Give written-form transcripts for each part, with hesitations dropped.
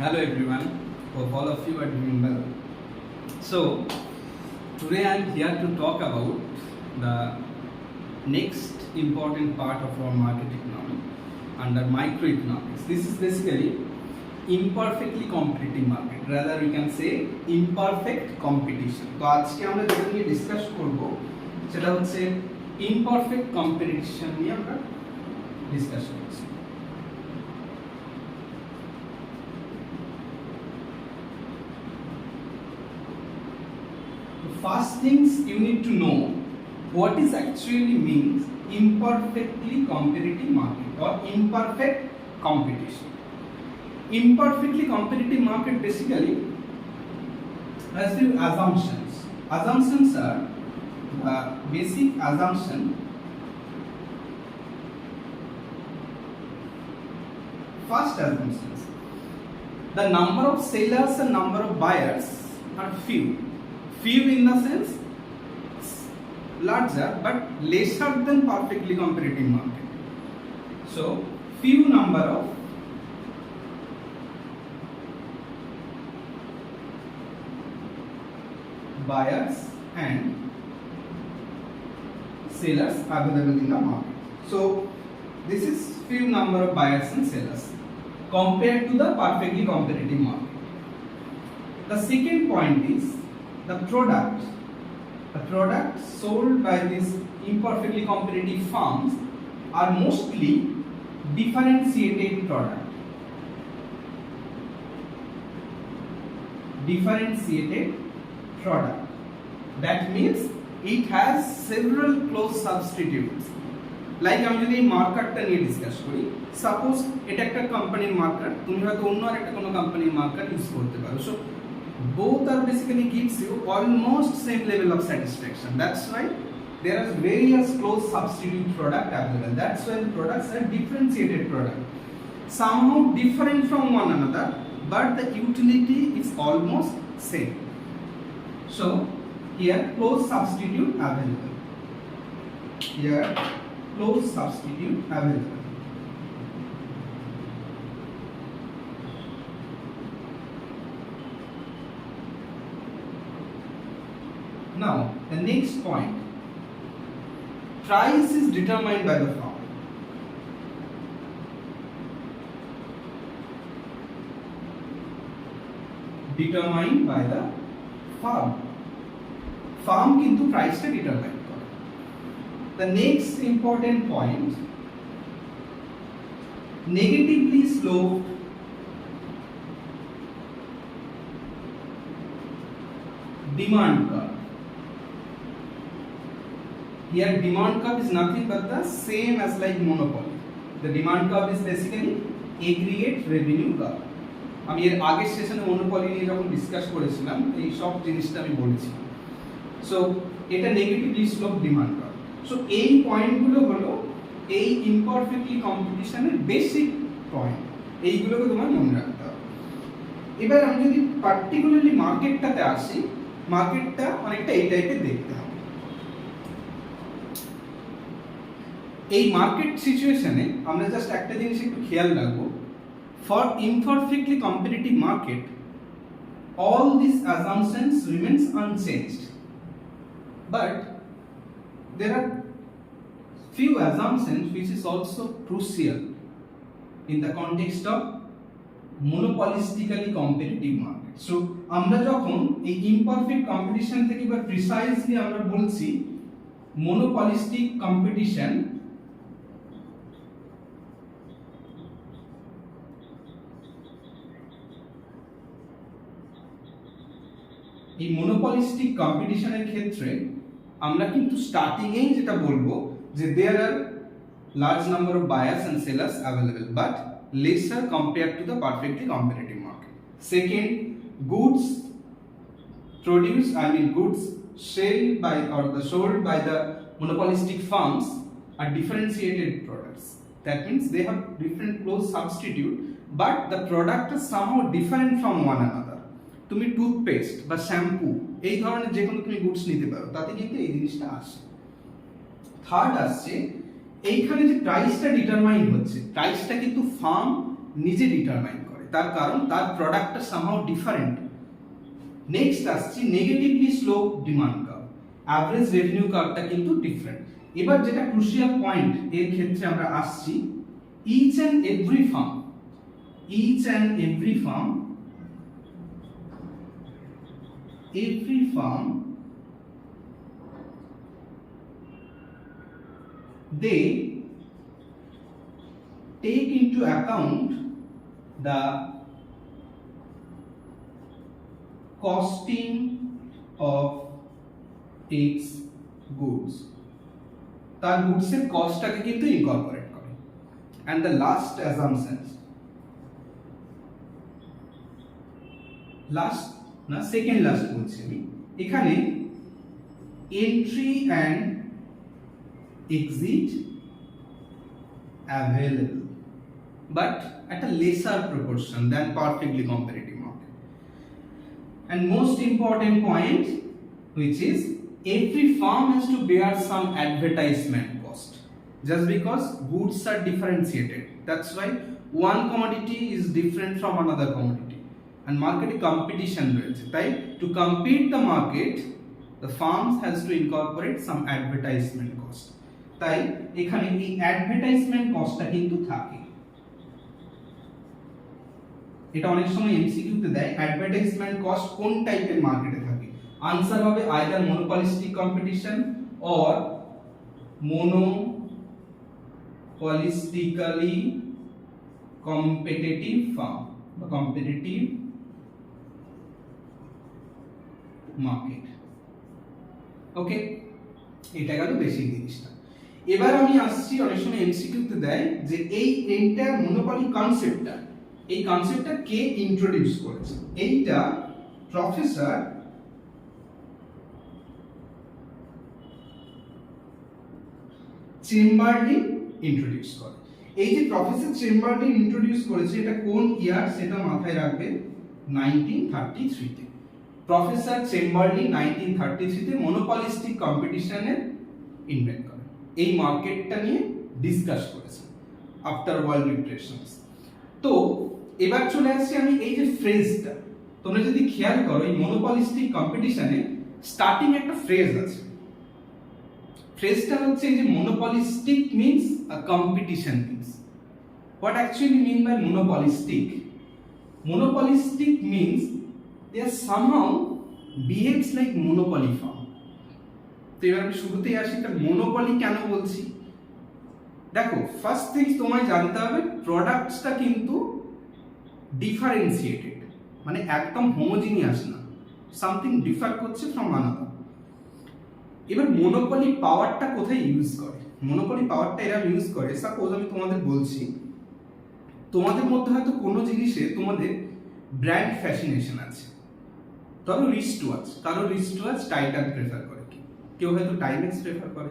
Hello everyone, hope all of you are doing well. So, today I am here to talk about the next important part of our market economy under microeconomics. This is basically imperfectly competitive market, rather we can say imperfect competition. তো আজকে আমরা যেটা নিয়ে discuss করব সেটা হচ্ছে imperfect competition নিয়ে আমরা ডিসকাস করছি। First things you need to know what is actually means imperfectly competitive market or imperfect competition. Imperfectly competitive market basically has few assumptions. Assumptions are the basic assumption. First assumptions: the number of sellers and number of buyers are few. Few in the sense larger but lesser than perfectly competitive market. So few number of buyers and sellers available in the market. So this is few number of buyers and sellers compared to the perfectly competitive market. The second point is the product sold by these imperfectly competitive firms are mostly differentiated product. That means it has several close substitutes. Like আমি যদি এই মার্কারটা নিয়ে discuss করি, suppose এটা একটা কোম্পানির marker, তুমি হয়তো অন্য আরেকটা কোনো কোম্পানির মার্কার ইউজ করতে পারো। So both are basically gives you almost same level of satisfaction. That's why there are various close substitute product available. That's why the products are differentiated product, somehow different from one another, but the utility is almost same. So here close substitute available. Now, the next point, price is determined by the firm. Firm কিন্তু প্রাইসটা determine করে। The next important point, negatively sloped demand curve. Here demand curve is nothing but the same as like monopoly. The demand curve is basically aggregate revenue curve. আমি এর আগের সেশনে monopoly নিয়ে যখন discuss করেছিলাম এই সব জিনিসটা আমি বলেছি। সো এটা negatively slope demand curve. So এই পয়েন্টগুলো হলো এই ইমপারফেক্টলি কম্পিটিশনের বেসিক পয়েন্ট, এইগুলোকে তোমার মনে রাখতে হবে। এবার আমি যদি পার্টিকুলারলি মার্কেটটাতে আসি, মার্কেটটা অনেকটা এই টাইপের দেখতে হবে। এই মার্কেট সিচুয়েশনে আমরা জাস্ট একটা জিনিস একটু খেয়াল রাখবো, for imperfectly competitive market all these assumptions remains unchanged, but there are few assumptions which is also crucial in the context of monopolistically competitive market. So আমরা যখন এই imperfect competition থেকে বা precisely আমরা বলছি monopolistic competition, এই monopolistic কম্পিটিশনের ক্ষেত্রে আমরা কিন্তু স্টার্টিং এই যেটা বলবো যে there are large number of buyers and sellers available but lesser compared to the perfectly competitive market. Second, goods goods sold by the monopolistic firms are differentiated products. That means they have different close substitute, but the product is somehow different from one another. তুমি toothpaste বা shampoo এই ধরনের যে কোনো তুমি goods নিতে পারো, তাতে কিন্তু এই জিনিসটা আসে। থার্ড আসছে এইখানে যে প্রাইসটা ডিটারমাইন হচ্ছে, প্রাইসটা কিন্তু ফার্ম নিজে ডিটারমাইন করে। তার কারণ তার প্রোডাক্টটা সামহাউ ডিফারেন্ট। নেক্সট আসছি negatively slope demand curve, average revenue কার্ভটা কিন্তু ডিফারেন্ট। এবার যেটা ক্রুশিয়াল পয়েন্ট এর ক্ষেত্রে আমরা আসছি, each and every firm they take into account the costing of its goods, তার গুডসের কস্টটাকে কিন্তু ইনকর্পোরেট করে। and the last assumptions, second last বলছি আমি এখানে, entry and exit available but at a lesser proportion than perfectly competitive market. And most important point, which is every firm has to bear some advertisement cost just because goods are differentiated. That's why one commodity is different from another commodity and market competition রয়েছে, তাই to compete the market the firms has to incorporate some advertisement cost. তাই এখানে এই advertisement কস্টটা কিন্তু থাকে। এটা অনেক সময় এমসিকিউ তে দেয়, অ্যাডভার্টাইজমেন্ট কস্ট কোন টাইপের মার্কেটে থাকে। আনসার হবে either monopolistic competition or monopolistically competitive firm বা competitive market। ওকে, এটা গেল বেসিক জিনিসটা। এবার আমি আসছি, অনেক সময় এমসিকিউ তে দেয় যে এই এন্টায়ার মনোপলি কনসেপ্টটা, এই কনসেপ্টটা কে ইন্ট্রোডিউস করেছে। এইটা প্রফেসর চেম্বারলিন ইন্ট্রোডিউস করে। এই যে প্রফেসর চেম্বারলিন ইন্ট্রোডিউস করেছে, এটা কোন ইয়ার সেটা মাথায় রাখবে, 1933 তে। প্রফেসর চেম্বারলিন 1933 তে মনোপলিস্টিক কম্পিটিশনের ইনভেন্ট করে, এই মার্কেটটা নিয়ে ডিসকাস করেছে আফটার ওয়ার্ল্ড লিবারেশনস। তো এবার চলে আসছি আমি এই যে ফ্রেজটা, তোমরা যদি খেয়াল করো এই মনোপলিস্টিক কম্পিটিশনে স্টার্টিং একটা ফ্রেজ আছে। ফ্রেজটা হচ্ছে এই যে monopolistic means a competition means. What actually mean by monopolistic? Monopolistic means they are somehow behaves like monopoly firm. তো এবার আমি শুরুতেই আসি, এটা মনোপলি কেন বলছি। দেখো, ফার্স্ট থিংস তোমায় জানতে হবে প্রোডাক্টসটা কিন্তু ডিফারেন্সিয়েটেড, মানে একদম হোমোজিনিয়াস না, সামথিং ডিফার করছে ফ্রম আনাদার। এবার মনোপলি পাওয়ারটা কোথায় ইউজ করে? মনোপলি পাওয়ারটা এরা ইউজ করে, সাপোজ আমি তোমাদের বলছি, তোমাদের মধ্যে হয়তো কোনো জিনিসে তোমাদের ব্র্যান্ড ফ্যাসিনেশন আছে। ধরো রিস্ট ওয়াচ, কারো রিস্ট ওয়াচ টাইটান প্রেফার করে, কেউ হয়তো টাইমেক্স প্রেফার করে,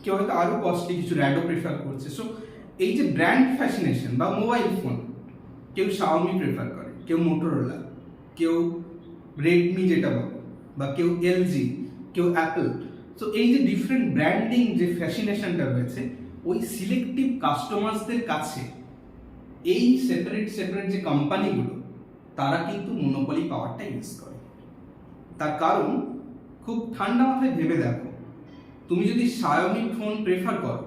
কেউ হয়তো আরো কস্টলি কিছু র্যাডো প্রেফার করছে। সো এই যে ব্র্যান্ড ফ্যাসিনেশন বা মোবাইল ফোন, কেউ শাওমি প্রেফার করে, কেউ মোটোরোলা, কেউ রেডমি যেটা বলে, বা কেউ এলজি, কেউ অ্যাপল। সো এই যে ডিফারেন্ট ব্র্যান্ডিং যে ফ্যাসিনেশনটা রয়েছে, ওই সিলেক্টিভ কাস্টমারসদের কাছে এই সেপারেট যে কোম্পানিগুলো, তারা কিন্তু মনোপলি পাওয়ারটা ইউজ করে। তার কারণ খুব ঠান্ডা মাথায় ভেবে দেখো, তুমি যদি শাওমি ফোন প্রেফার করো,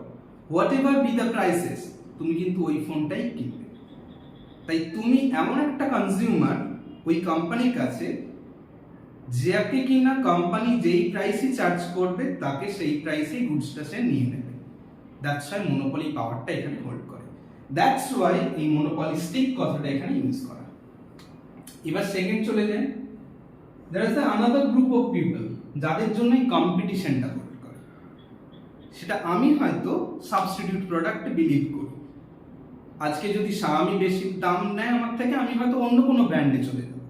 what ever be the prices, তুমি কিন্তু ওই ফোনটাই কিনবে। তাই তুমি এমন একটা কনজিউমার ওই কোম্পানির কাছে, যাকে কিনা কোম্পানি যেই প্রাইসই চার্জ করবে তাকে সেই প্রাইসেই গুডসটা সে নিয়ে নেবে। দ্যাটস ওয়াই মনোপলি পাওয়ারটা এখানে হোল্ড করে। দ্যাটস ওয়াই এই মনোপলিস্টিক কথাটা এখানে ইউজ করা। এবার সেকেন্ড চলে যায়, there is another group of people যাদের জন্য এই কম্পিটিশনটা হোল্ড করে। সেটা আমি হয়তো সাবস্টিটিউট প্রোডাক্ট বিলিভ করি। আজকে যদি শাওমি বেশি দাম নেয় আমার থেকে, আমি হয়তো অন্য কোনো ব্র্যান্ডে চলে যাব।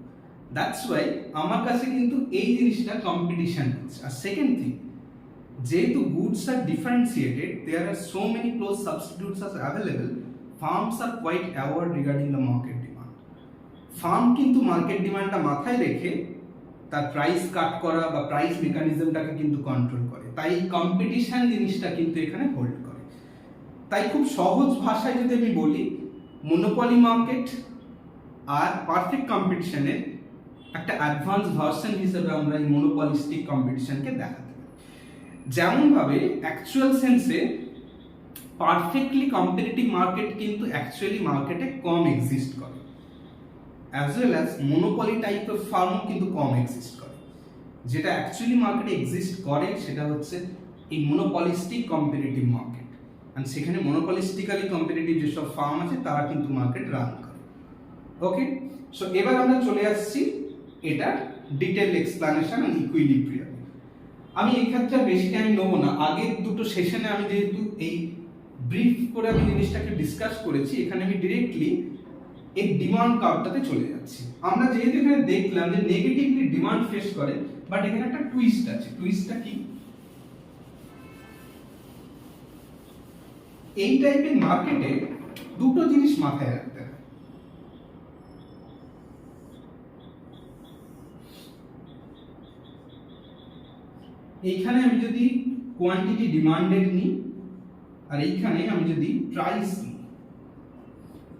দ্যাটস ওয়াই আমার কাছে কিন্তু এই জিনিসটা কম্পিটিশন হচ্ছে। আর সেকেন্ড থিং, যেহেতু goods are differentiated, there are so many close substitutes are available, firms are quite aware regarding the market demand. Firm কিন্তু মার্কেট ডিমান্ডটা মাথায় রেখে তার প্রাইস কাট করা বা প্রাইস মেকানিজমটাকে কিন্তু কন্ট্রোল করে। তাই কম্পিটিশন জিনিসটা কিন্তু এখানে হোল্ড করে। তাই খুব সহজ ভাষায় যদি আমি বলি, মনোপলি মার্কেট আর পারফেক্ট কম্পিটিশনের একটা অ্যাডভান্স ভার্সন হিসেবে আমরা এই মনোপলিস্টিক কম্পিটিশনকে দেখাতে পারি। যেমনভাবে অ্যাকচুয়াল সেন্সে পারফেক্টলি কম্পিটিটিভ মার্কেট কিন্তু অ্যাকচুয়ালি মার্কেটে কম এক্সিস্ট করে, অ্যাজ ওয়েল অ্যাজ মনোপলি টাইপের ফার্মও কিন্তু কম এক্সিস্ট করে। যেটা অ্যাকচুয়ালি মার্কেটে এক্সিস্ট করে সেটা হচ্ছে এই মনোপলিস্টিক কম্পিটিটিভ মার্কেট, অ্যান্ড সেখানে মনোপলিস্টিক্যালি কম্পিটিটিভ যেসব ফার্ম আছে তারা কিন্তু মার্কেট রান করে। ওকে, সো এবার আমরা চলে আসছি এটা ডিটেল এক্সপ্লানেশন অ্যান্ড ইকুইলিব্রিয়াম। আমি এই ক্ষেত্রে বেশি টাইম নেবো না, আগের দুটো সেশনে আমি যেহেতু এই ব্রিফ করে আমি জিনিসটাকে ডিসকাস করেছি, এখানে আমি ডিরেক্টলি এই ডিমান্ড কার্ভটাতে চলে যাচ্ছি। আমরা যেহেতু এখানে দেখলাম যে নেগেটিভলি ডিমান্ড ফেস করে, বাট এখানে একটা টুইস্ট আছে। টুইস্টটা কি? এই টাইপের মার্কেটে দুটো জিনিস মাথায় রাখতে হয়। এইখানে আমি যদি কোয়ান্টিটি ডিমান্ডেড নিই আর এইখানে আমি যদি প্রাইস নিই,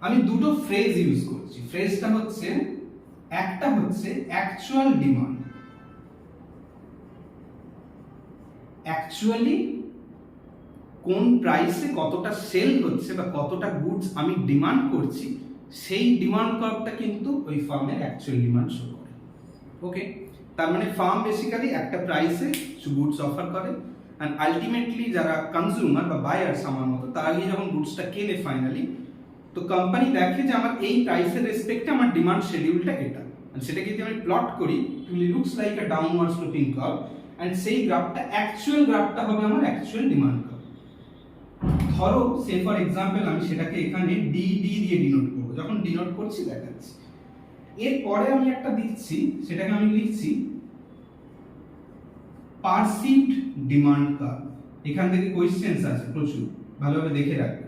আমি দুটো ফ্রেজ ইউজ করছি। ফ্রেজটা হচ্ছে, একটা হচ্ছে অ্যাকচুয়াল ডিমান্ড, অ্যাকচুয়ালি কোন প্রাইসে কতটা সেল হচ্ছে বা কতটা গুডস আমি ডিমান্ড করছি, সেই ডিমান্ড কার্ভটা কিন্তু ওই ফার্মের অ্যাকচুয়াল ডিমান্ড শো করে। ওকে, তার মানে ফার্ম বেসিক্যালি একটা প্রাইসে কিছু গুডস অফার করে, অ্যান্ড আলটিমেটলি যারা কনজিউমার বা বায়ার্স আমার মতো, তারা গিয়ে যখন গুডসটা কেনে ফাইনালি, তো কোম্পানি দেখে যে আমার এই প্রাইসের রেসপেক্টে আমার ডিমান্ড শিডিউলটা এটা, and সেটাকে যদি আমি প্লট করি, it looks like a downward sloping curve, and সেই গ্রাফটা অ্যাকচুয়াল গ্রাফটা হবে আমার অ্যাকচুয়াল ডিমান্ড কার্ভ। ধরো সে ফর এক্সাম্পল আমি সেটাকে এখানে ডি দিয়ে ডিনোট করব, যখন ডিনোট করছি দেখাচ্ছি। এরপরে আমি একটা দিচ্ছি, সেটাকে আমি লিখছি পারসিভড ডিমান্ড কার্ভ। এখান থেকে কোয়েশ্চেন্স আছে প্রচুর, ভালোভাবে দেখে রাখবে।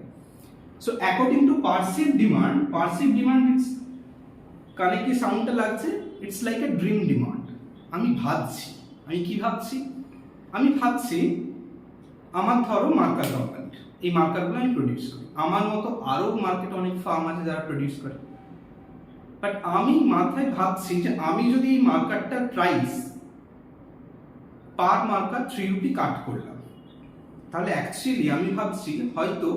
So according to perceived demand it's কানে কি সাউন্ডটা লাগছে? It's like a dream demand. আমি ভাবছি, আমি কি ভাবছি? আমি ভাবছি আমার ধরো মার্কার কোম্পানি, এই মার্কারগুলো আমি প্রডিউস করি, আমার মতো আরো মার্কেটে অনেক ফার্ম আছে যারা প্রডিউস করে, বাট আমি মাথায় ভাবছি যে আমি যদি এই মার্কারটার প্রাইস পার মার্কার 3 রুপি কাট করলাম, তাহলে অ্যাকচুয়ালি আমি ভাবছি হয়তো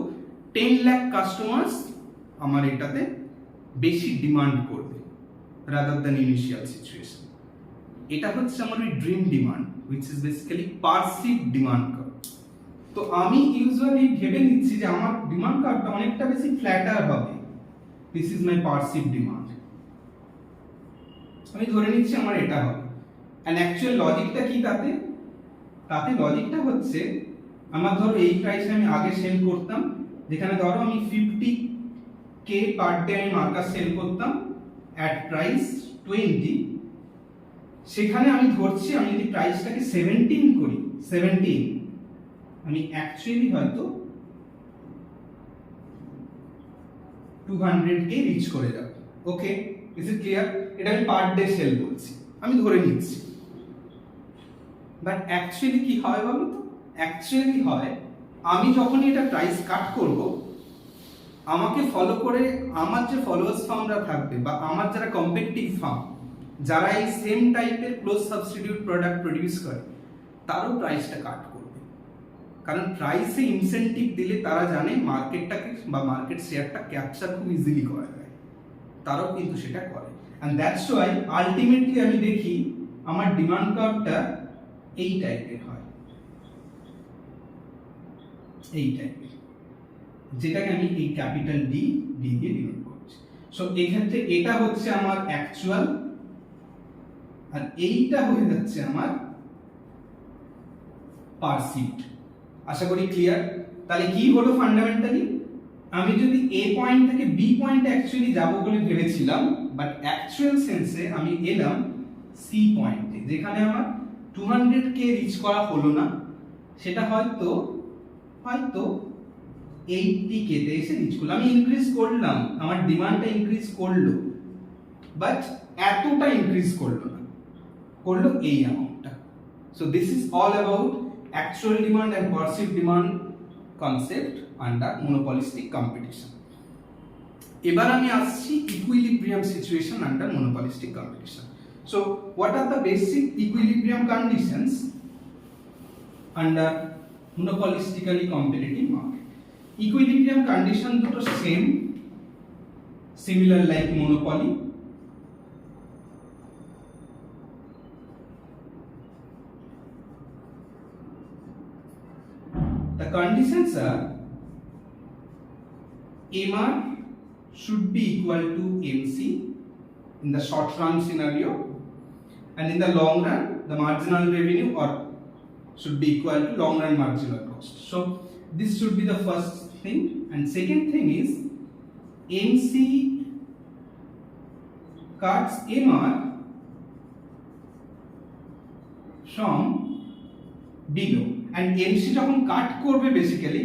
10 লাখ কাস্টমার্স আমার এটাতে বেশি ডিমান্ড করবে রাদার দ্যান ইনিশিয়াল সিচুয়েশন। এটা হচ্ছে আমার ওই dream demand, which is basically perceive demand curve. তো আমি ইউজুয়ালি ভেবে নিচ্ছি যে আমার ডিমান্ড কার্ভটা অনেকটা বেশি ফ্ল্যাটার হবে, this is my perceive demand. আমি ধরে নিচ্ছি আমার এটা হবে, এন্ড অ্যাকচুয়াল লজিকটা কি তাতে? তাতে লজিকটা হচ্ছে আমার ধরো এই প্রাইসে আমি আগে সেল করতাম, যেখানে ধরো আমি 50k পার ডে আমি মার্কার সেল করতাম অ্যাট প্রাইস 20, সেখানে আমি ধরছি আমি যদি প্রাইসটাকে 17 করি, 17 আমি অ্যাকচুয়ালি হয়তো 200k রিচ করে যাব। ওকে, ইজ ইট ক্লিয়ার? এটা আমি পার ডে সেল বলছি, আমি ধরে নিচ্ছি। বাট অ্যাকচুয়ালি কি হয় বলো তো? অ্যাকচুয়ালি হয় আমি যখন এটা প্রাইস কাট করব, আমাকে ফলো করে আমার যে ফলোয়ার্স ফার্মরা থাকবে বা আমার যারা কম্পিটিটিভ ফার্ম, যারা এই সেম টাইপের ক্লোজ সাবস্টিটিউট প্রোডাক্ট প্রডিউস করে, তারও প্রাইসটা কাট করবে। কারণ প্রাইসে ইনসেন্টিভ দিলে তারা জানে মার্কেটটাকে বা মার্কেট শেয়ারটা ক্যাপচার খুব ইজিলি করা যায়, তারাও কিন্তু সেটা করে। অ্যান্ড দ্যাটস ওয়াই আলটিমেটলি আমি দেখি আমার ডিমান্ড কার্ভটা এই টাইপের হয়, এই টাইপের, যেটাকে আমি এই ক্যাপিটাল ডি দিয়ে ডিনোট করছি। সো এই ক্ষেত্রে এটা হচ্ছে আমার অ্যাকচুয়াল, আর এইটা হয়ে যাচ্ছে আমার পারসিভড। আশা করি ক্লিয়ার। তাহলে কি হলো ফান্ডামেন্টালি, আমি যদি এ পয়েন্ট থেকে বি পয়েন্টে অ্যাকচুয়ালি যাব বলে ভেবেছিলাম, বাট অ্যাকচুয়াল সেন্সে আমি এলাম সি পয়েন্টে, যেখানে আমার 200k রিচ করা হলো না, সেটা হয়তো 80k তে এসে রিচ করলাম। আমি ইনক্রিজ করলাম, আমার ডিমান্ডটা ইনক্রিজ করলো, বাট এতটা ইনক্রিজ করলো না, করলো এই অ্যামাউন্টটা। So this is all about actual demand and perceive demand concept under monopolistic competition. এবার আমি আসছি equilibrium situation under monopolistic competition. So what are the basic equilibrium conditions under monopolistically competitive market? Equilibrium condition দুটো same, similar like monopoly. The conditions are MR should be equal to MC in the short run scenario, and in the long run the marginal revenue or should be equal to long run marginal cost. So this should be the first thing, and second thing is MC cuts MR from below, and MC যখন কাট করবে basically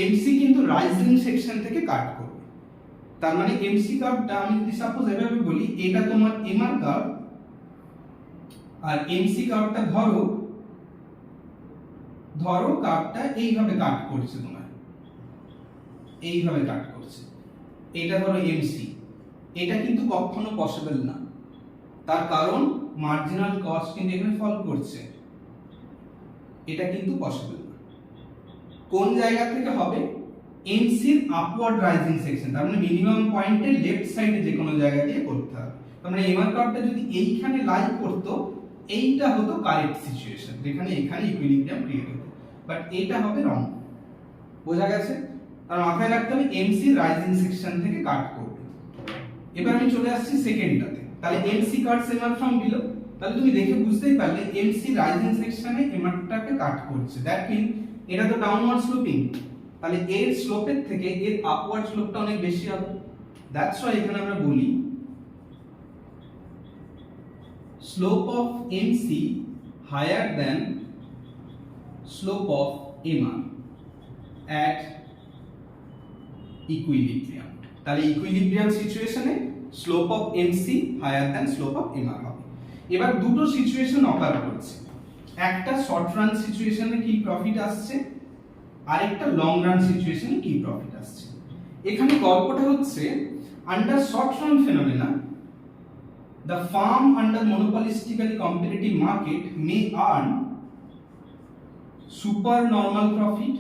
MC কিন্তু rising section থেকে কাট করবে। তার মানে MC কার্ভটা আমি যদি suppose এভাবে বলি, এটা তোমার MR কার্ভ আর MC কার্ভটা ধরো কার্ভটা এইভাবে কাট করছে, তোমার এইভাবে কাট করছে, এটা ধরো MC। এটা কিন্তু কখনো পসিবল না, তার কারণ মার্জিনাল কস্ট কিন্তু এখানে ফল করছে, এটা কিন্তু পসিবল না। কোন জায়গা থেকে হবে? MC এর আপওয়ার্ড রাইজিং সেকশন, তার মানে মিনিমাম পয়েন্টের লেফট সাইডে যে কোনো জায়গা দিয়ে করতে হবে। তার মানে MR কার্ভটা যদি এইখানে লাই করতো, এইটা হতো কারেক্ট সিচুয়েশন, যেখানে এখানে ইকুইলিব্রিয়াম ক্রিয়েট হতো, বাট এইটা হবে রং। বোঝা গেছে? আর মাথায় রাখতে হবে MC রাইজিং সেকশন থেকে কাট করবে। এবার আমি চলে আসছি সেকেন্ডটাতে, তাহলে MC Katz MR from below. তাহলে তুমি দেখে বুঝতেই পারলে MC রাইজিং সেকশনে MRটাকে কাট করছে, দ্যাট মিন এটা তো ডাউনওয়ার্ড স্লোপিং, তাহলে এর স্লোপের থেকে এর আপওয়ার্ড স্লোপটা অনেক বেশি হবে। দ্যাটস ওয়াই এখানে আমরা বলি slope of MC higher than slope of MR at equilibrium. তাহলে ইকুইলিব্রিয়াম সিচুয়েশনে slope of MC higher than slope of MR হবে। এবার দুটো সিচুয়েশন অকার করছে, একটা শর্ট রান সিচুয়েশনে কি প্রফিট আসছে, আর একটা লং রান সিচুয়েশনে কি প্রফিট আসছে। এখানে গল্পটা হচ্ছে under short run phenomena the firm under monopolistically competitive market may earn supernormal profit,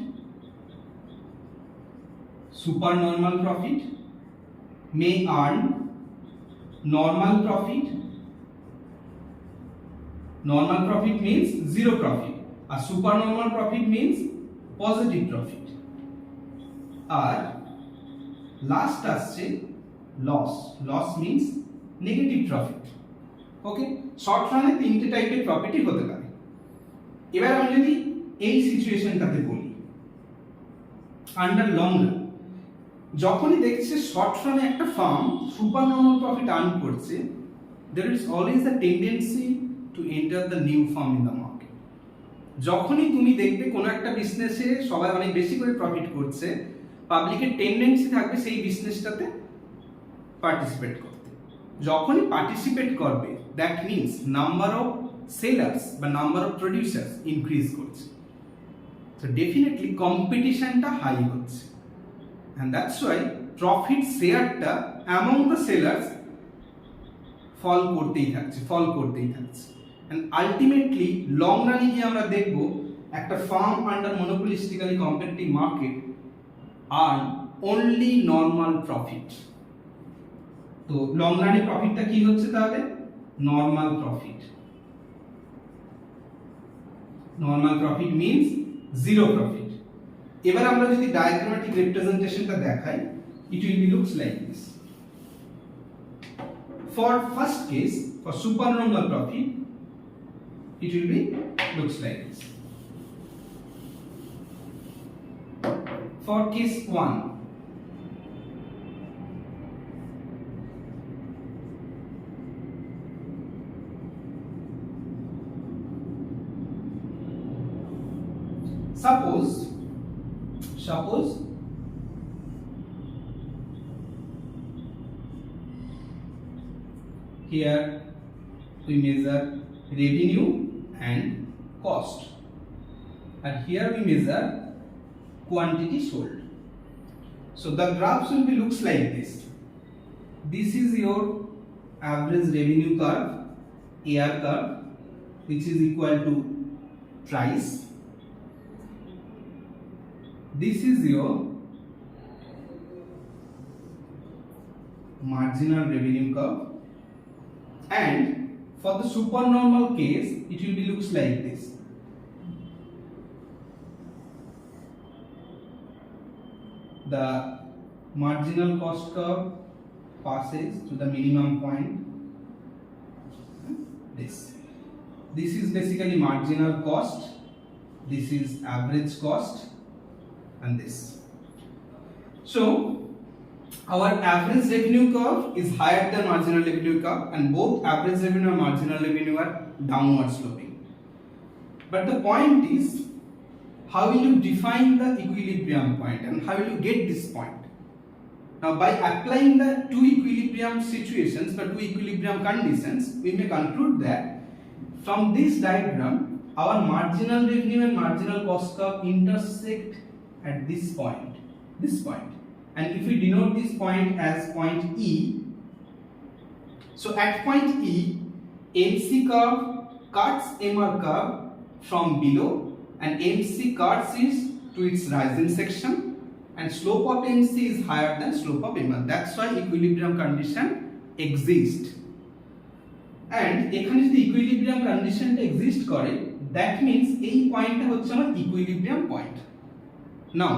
may earn normal profit means zero profit, R supernormal profit means positive profit, R last আসছে loss means negative profit. ওকে, short রানে তিনটে টাইপের প্রফিটই হতে পারে। এবার আমি যদি এই সিচুয়েশনটাতে বলি আন্ডার লং রান, যখনই দেখছে শর্ট রানে একটা farm super normal profit earn করছে, there is always a tendency to enter the new firm in the market. যখনই তুমি দেখবে কোনো একটা বিজনেসে সবাই অনেক বেশি করে প্রফিট করছে, পাবলিকের টেন্ডেন্সি থাকবে সেই বিজনেসটাতে পার্টিসিপেট করতে। যখনই পার্টিসিপেট করবে, that means number of sellers বা নাম্বার অফ প্রডিউসার্স ইনক্রিজ করছে, সো ডেফিনেটলি কম্পিটিশনটা হাই হচ্ছে, এন্ড দ্যাটস ওয়াই প্রফিট শেয়ারটা অ্যামং দ্য সেলার্স ফল করতেই থাকছে। এন্ড আলটিমেটলি লং রানে গিয়ে আমরা দেখব একটা firm under monopolistically competitive market earn only normal profit. তো লং রানে প্রফিটটা কি হচ্ছে তাহলে? Normal profit means zero profit. এবার আমরা যদি ডায়াগ্রামেটিক রিপ্রেজেন্টেশনটা দেখাই, it will be looks like this. For first case, for supernormal profit, it will be looks like this. For case 1, suppose here we measure revenue and cost, and here we measure quantity sold. So the graphs will be looks like this. this is your average revenue curve, AR curve, which is equal to price. This is your marginal revenue curve, and for the supernormal case it will be looks like this. The marginal cost curve passes to the minimum point. This is basically marginal cost, this is average cost, and this. So our average revenue curve is higher than marginal revenue curve, and both average revenue and marginal revenue are downward sloping. But the point is, how will you define the equilibrium point and how will you get this point? Now, by applying the two equilibrium situations, the two equilibrium conditions, we may conclude that from this diagram, our marginal revenue and marginal cost curve intersect at this point. And if we denote this point as point E, so at point E, MC curve cuts MR curve from below, and MC cuts it to its rising section, and slope of MC is higher than slope of MR. That's why equilibrium condition exists. And এখানে যদি equilibrium condition exist করে, that means এই পয়েন্টটা হচ্ছে আমার equilibrium point. Now,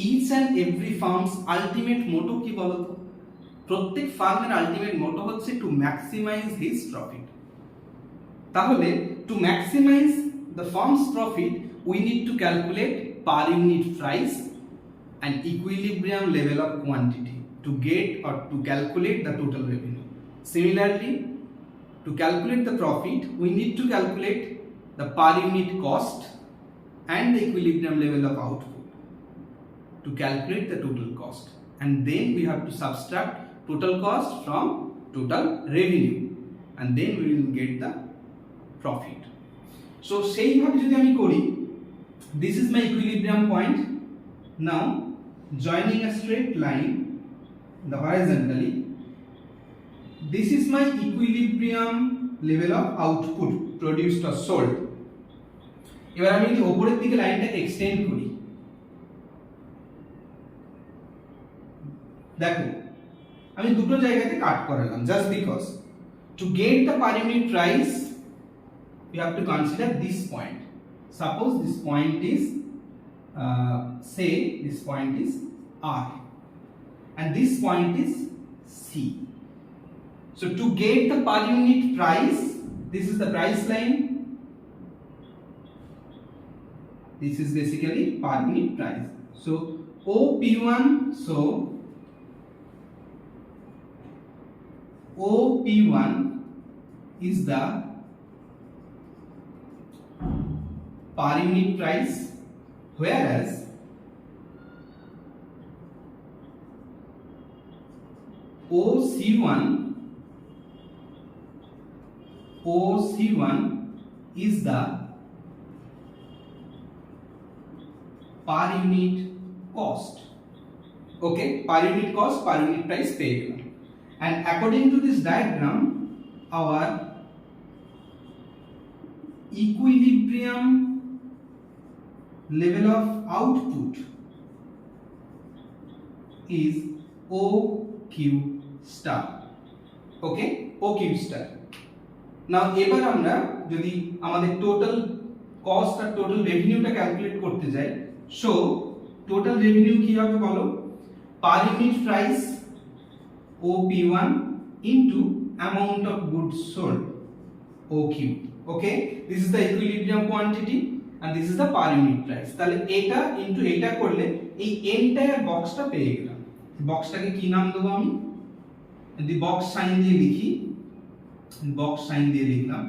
each and every firm's ultimate motto কি বলতো? প্রত্যেক ফার্মের আলটিমেট মোটো হচ্ছে টু ম্যাক্সিমাইজ হিজ প্রফিট। তাহলে to maximize the firms profit we need to calculate per unit price and equilibrium level of quantity to get or to calculate the total revenue. Similarly, to calculate the profit, we need to calculate the per unit cost and the equilibrium level of output to calculate the total cost. And then we have to subtract total cost from total revenue, and then we will get the profit. So, সেইভাবে যদি আমি করি, this is my equilibrium point. Now, joining a straight line the horizontally, this is my equilibrium level of output produced or sold. এবার আমি যদি উপরের দিকে লাইনটাকে extend করি, দেখো আমি দুটো জায়গাতে কাট করালাম just because to get the per unit price you have to consider this point. Suppose this point is say this point is R and this point is C. So to get the per unit price, this is the price line, this is basically per unit price. So OP1, so OP1 is the per unit price, whereas OC1 is the per unit cost. Okay, per unit cost, per unit price paid. And according to this diagram, our equilibrium level of output is OQ star. Okay, OQ star. Now এবার আমরা যদি আমাদের total cost আর total রেভিনিউটা calculate করতে যাই, so total revenue কি হবে বলো? পার unit price OP1 into amount of goods sold, OQ. Okay, this is the equilibrium quantity and this is the per unit price. তাহলে এটা ইনটু এটা করলে এই এন্টায়ার বক্সটা পেয়ে গেলাম। বক্সটাকে কি নাম দেবো আমি? যদি বক্স সাইন দিয়ে লিখি, বক্স সাইন দিয়ে লিখলাম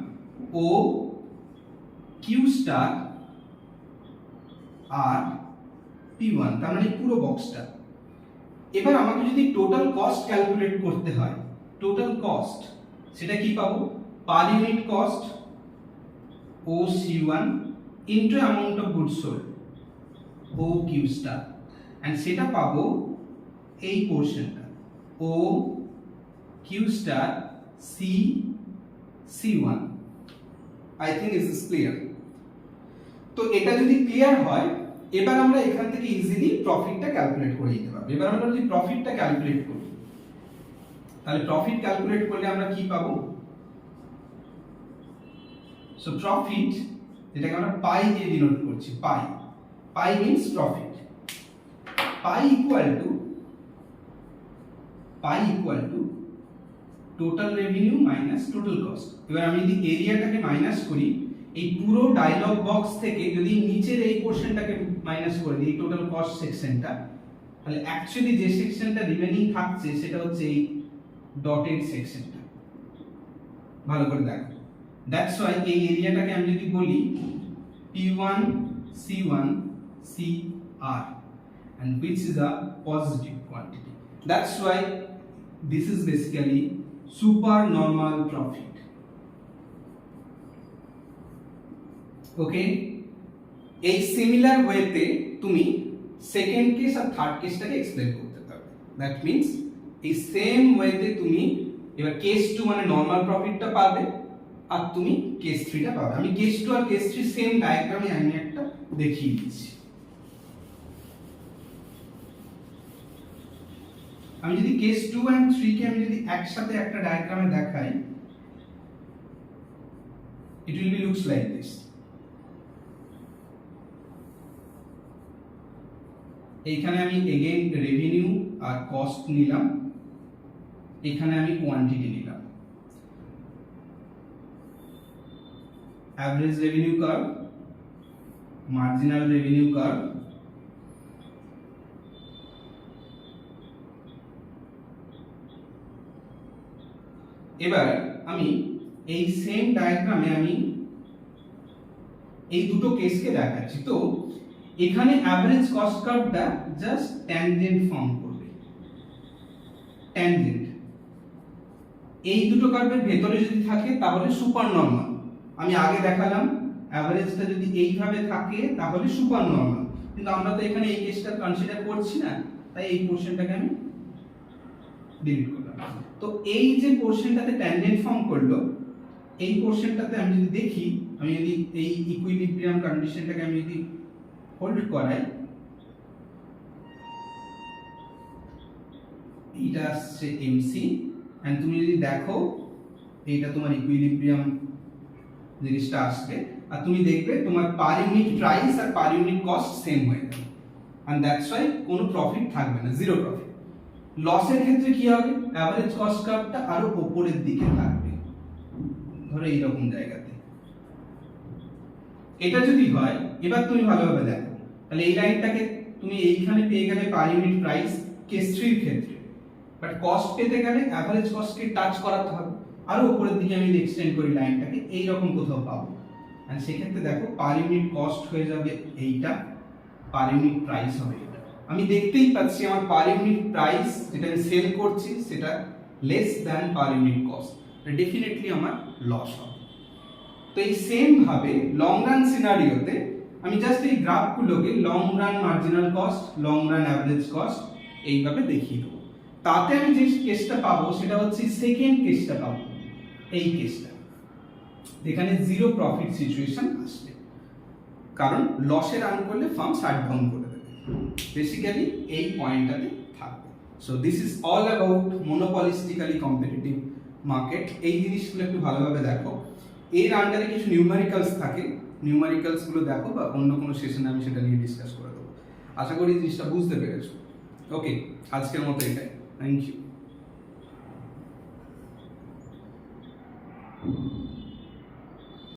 O Q স্টার আর P1, তার মানে পুরো বক্সটা। এবার আমাকে যদি টোটাল কস্ট ক্যালকুলেট করতে হয়, টোটাল কস্ট সেটা কি পাবো? Per unit cost OC1 into amount of goods sold OQ star, and সেটা পাবো এই পোরশনটা O Q star C C1. I think this is clear. তো এটা যদি ক্লিয়ার হয় এবার আমরা এখান থেকে ইজিলি প্রফিটটা ক্যালকুলেট করে দিতে পারবো। এবার আমরা যদি প্রফিটটা ক্যালকুলেট করি তাহলে প্রফিট ক্যালকুলেট করলে আমরা কি পাবো? সো প্রফিট যেটাকে আমরা পাই দিয়ে ডিনোট করছি, pi means profit. Pi equal to total revenue minus total cost. এবার আমি যদি এরিয়াটাকে মাইনাস করি এই পুরো ডায়লগ বক্স থেকে যদি নিচের এই পোরশনটাকে মাইনাস করে দিই টোটাল কস্ট সেকশনটা, তাহলে অ্যাকচুয়ালি যে সেকশনটা রিমেইনিং থাকছে সেটা হচ্ছে এই ডটেড সেকশনটা। ভালো করে দেখো, দ্যাটস ওয়াই এই এরিয়াটাকে আমি যদি বলি P1 C1 CR and which is a positive quantity. That's why this is basically supernormal profit. ওকে, এই সিমিলার ওয়েতে তুমি সেকেন্ড কেস আর থার্ড কেসটাকে এক্সপ্লেন করতে পারবে। দ্যাট মিন্স এই সেম ওয়েতে তুমি এবার কেস 2 মানে নরমাল প্রফিটটা পাবে আর তুমি কেস 3টা পাবে। আমি কেস 2 আর কেস 3 সেম ডায়াগ্রামে আমি একটা দেখিয়ে দিচ্ছি। আমি যদি কেস 2 and 3 কে আমি যদি একসাথে একটা ডায়াগ্রামে দেখাই, it will be looks like this. এইখানে আমি এগেইন রেভিনিউ আর কস্ট নিলাম, এখানে আমি কোয়ান্টিটি নিলাম। Average revenue curve, marginal revenue curve, এবার আমি এই সেম ডায়াগ্রামে আমি এই দুটো কেসকে দেখাচ্ছি। তো এখানে অ্যাভারেজ কস্ট কার্ভটা জাস্ট ট্যানজেন্ট ফর্ম করবে, ট্যানজেন্ট। এই দুটো কার্ভের ভেতরে যদি থাকে তাহলে সুপার নরমাল। আমি আগে দেখালাম অ্যাভারেজটা যদি এইভাবে থাকে তাহলে সুপার নরমাল, কিন্তু আমরা তো এখানে এই কেসটা কনসিডার করছি না, তাই এই পোরশনটাকে আমি ডিলিট করলাম। তো এই যে পোরশনটাতে ট্যানজেন্ট ফর্ম করলো, এই পোরশনটাতে আমি যদি দেখি, আমি যদি এই ইকুইলিব্রিয়াম কন্ডিশনটাকে আমি যদি হোল্ড করাই, এইটা আসছে এমসি, এন্ড তুমি যদি দেখো এইটা তোমার ইকুইলিব্রিয়াম জিনিসটা আসবে, আর তুমি দেখবে তোমার পার ইউনিট প্রাইস আর পার ইউনিট কস্ট সেম হয়ে যাবে, এন্ড দ্যাটস ওয়াই কোনো প্রফিট থাকবে না, জিরো প্রফিট। লসের ক্ষেত্রে কি হবে? অ্যাভারেজ কস্ট কার্ভটা আরো উপরের দিকে থাকবে, ধরো এইরকম জায়গাতে। এটা যদি হয়, এবার তুমি ভালোভাবে দেখো, তাহলে এই লাইনটাকে তুমি এইখানে পেয়ে গেলে পার ইউনিট প্রাইস কেস 3 এর ক্ষেত্রে, বাট কস্ট পেতে গেলে অ্যাভারেজ কস্টকে টাচ করাতে হবে, আরো উপরের দিকে আমি যদি এক্সটেন্ড করি লাইনটাকে এইরকম কোথাও পাবো, আর সেক্ষেত্রে দেখো পার ইউনিট কস্ট হয়ে যাবে এইটা, পার ইউনিট প্রাইস হবে এটা। আমি দেখতেই পাচ্ছি আমার পার ইউনিট প্রাইস যেটা আমি সেল করছি সেটা less than per unit cost, definitely আমার লস হবে। তো এই সেম ভাবে লং রান সিনারিওতে আমি জাস্ট এই গ্রাফগুলোকে long run marginal cost, long run average cost এইভাবে দেখিয়ে দেবো। তাতে আমি যে কেসটা পাবো সেটা হচ্ছে সেকেন্ড কেসটা পাবো, এই কেসটা এখানে জিরো প্রফিট সিচুয়েশন আসবে, কারণ লসে রান করলে ফার্ম শাট ডাউন করে দেবে, বেসিক্যালি এই পয়েন্টটাতে থাকবে। So this is all about monopolistically competitive market. এই জিনিসগুলো একটু ভালোভাবে দেখো। এর আন্ডারে কিছু নিউমেরিক্যালস থাকে, নিউমেরিক্যালস গুলো দেখো, বা অন্য কোনো সেশনে আমি সেটা নিয়ে ডিসকাস করে দেবো। আশা করি জিনিসটা বুঝতে পেরেছো। ওকে, আজকের মতো এটাই। Thank you.